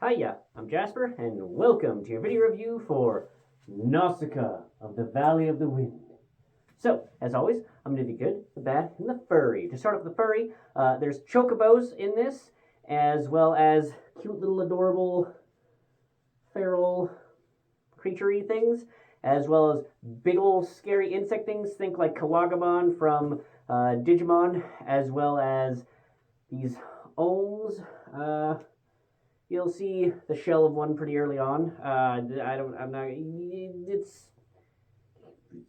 Hiya, I'm Jasper, and welcome to your video review for Nausicaa of the Valley of the Wind. So, as always, I'm going to do the good, the bad, and the furry. To start off with the furry, there's chocobos in this, as well as cute little adorable feral creature-y things, as well as big old scary insect things. Think like Kalagabon from Digimon, as well as these ohms. You'll see the shell of one pretty early on. I don't. I'm not.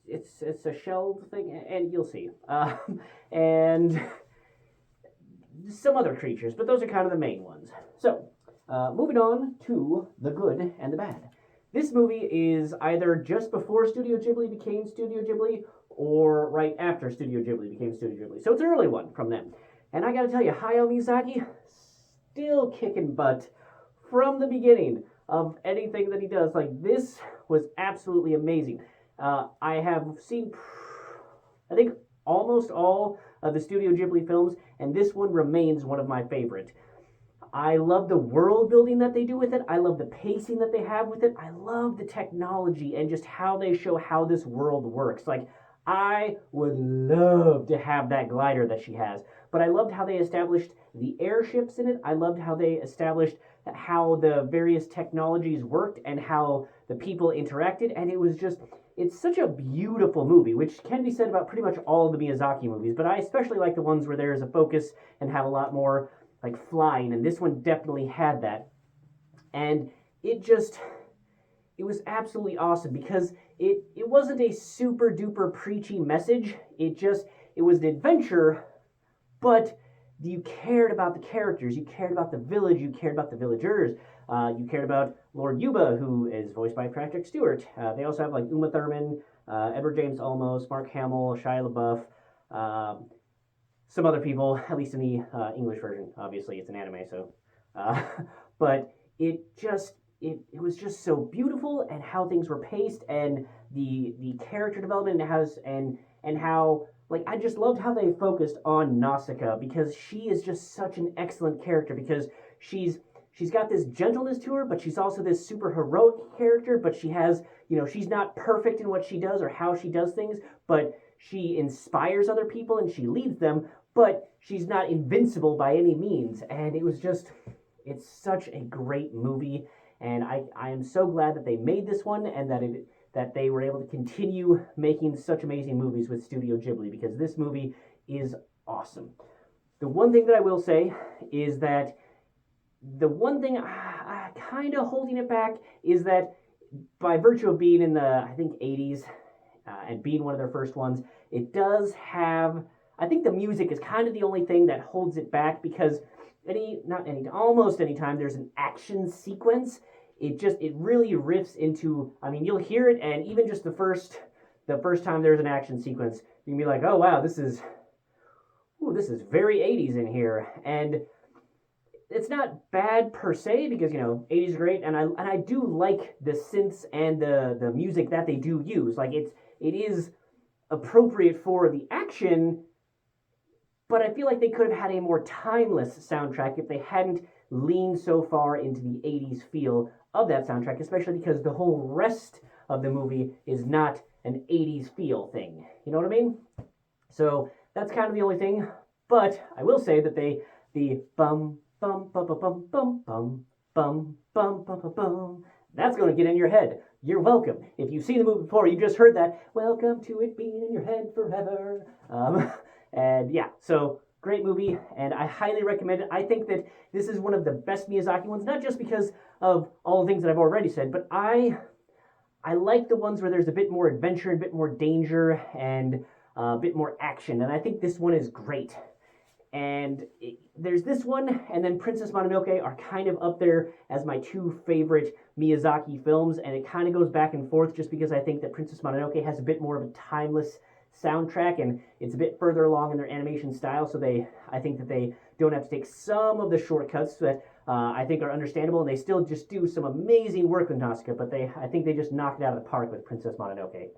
It's a shell thing, and you'll see. And some other creatures, but those are kind of the main ones. So, moving on to the good and the bad. This movie is either just before Studio Ghibli became Studio Ghibli, or right after Studio Ghibli became Studio Ghibli. So it's an early one from them. And I gotta tell you, Hayao Miyazaki, still kicking butt from the beginning of anything that he does. Like, this was absolutely amazing. I have seen, I think, almost all of the Studio Ghibli films, and this one remains one of my favorite. I love the world building that they do with it. I love the pacing that they have with it. I love the technology and just how they show how this world works. Like, I would love to have that glider that she has, but I loved how they established the airships in it. I loved how they established how the various technologies worked and how the people interacted, and it's such a beautiful movie, which can be said about pretty much all of the Miyazaki movies, but I especially like the ones where there is a focus and have a lot more like flying, and this one definitely had that. And it was absolutely awesome because it wasn't a super duper preachy message. It was an adventure, but you cared about the characters, you cared about the village, you cared about the villagers, you cared about Lord Yuba, who is voiced by Patrick Stewart. They also have like Uma Thurman, Edward James Olmos, Mark Hamill, Shia LaBeouf, some other people, at least in the English version. Obviously, it's an anime, so. But it was just so beautiful, and how things were paced, and the character development and how, like, I just loved how they focused on Nausicaa, because she is just such an excellent character, because she's got this gentleness to her, but she's also this super heroic character, but she's not perfect in what she does or how she does things, but she inspires other people and she leads them, but she's not invincible by any means. And it's such a great movie, and I am so glad that they made this one, and that they were able to continue making such amazing movies with Studio Ghibli, because this movie is awesome. The one thing that I will say is that the one thing kind of holding it back is that by virtue of being in the, I think, 80s, and being one of their first ones, it does have, I think the music is kind of the only thing that holds it back, because almost any time there's an action sequence, it really riffs into, I mean, you'll hear it, and even just the first time there's an action sequence, you can be like, oh wow, this is very 80s in here. And it's not bad per se, because 80s are great, and I do like the synths and the music that they do use. Like, it is appropriate for the action, but I feel like they could have had a more timeless soundtrack if they hadn't leaned so far into the 80s feel of that soundtrack, especially because the whole rest of the movie is not an 80s feel thing. You know what I mean? So that's kind of the only thing, but I will say that the bum bum bum bum bum bum bum bum bum bum bum, that's going to get in your head. You're welcome. If you've seen the movie before, you just heard that. Welcome to it being in your head forever. And yeah, so great movie, and I highly recommend it. I think that this is one of the best Miyazaki ones, not just because of all the things that I've already said, but I like the ones where there's a bit more adventure, a bit more danger, and a bit more action, and I think this one is great. And there's this one, and then Princess Mononoke are kind of up there as my two favorite Miyazaki films, and it kind of goes back and forth, just because I think that Princess Mononoke has a bit more of a timeless soundtrack, and it's a bit further along in their animation style, so I think that they don't have to take some of the shortcuts that I think are understandable, and they still just do some amazing work with Nausicaa, but I think they just knocked it out of the park with Princess Mononoke.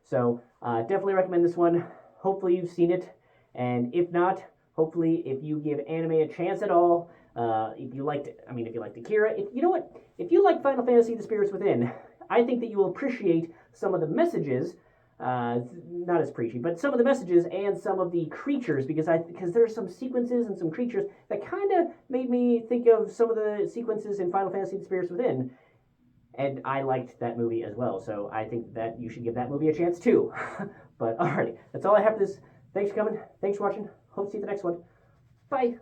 So definitely recommend this one. Hopefully you've seen it, and if not, hopefully if you give anime a chance at all, If you liked, if you liked Akira, if you know what, if you like Final Fantasy: The Spirits Within, I think that you will appreciate some of the messages. Not as preachy, but some of the messages and some of the creatures, because there's some sequences and some creatures that kind of made me think of some of the sequences in Final Fantasy: The Spirits Within, and I liked that movie as well. So I think that you should give that movie a chance too. But alrighty, that's all I have for this. Thanks for coming. Thanks for watching. Hope to see you at the next one. Bye.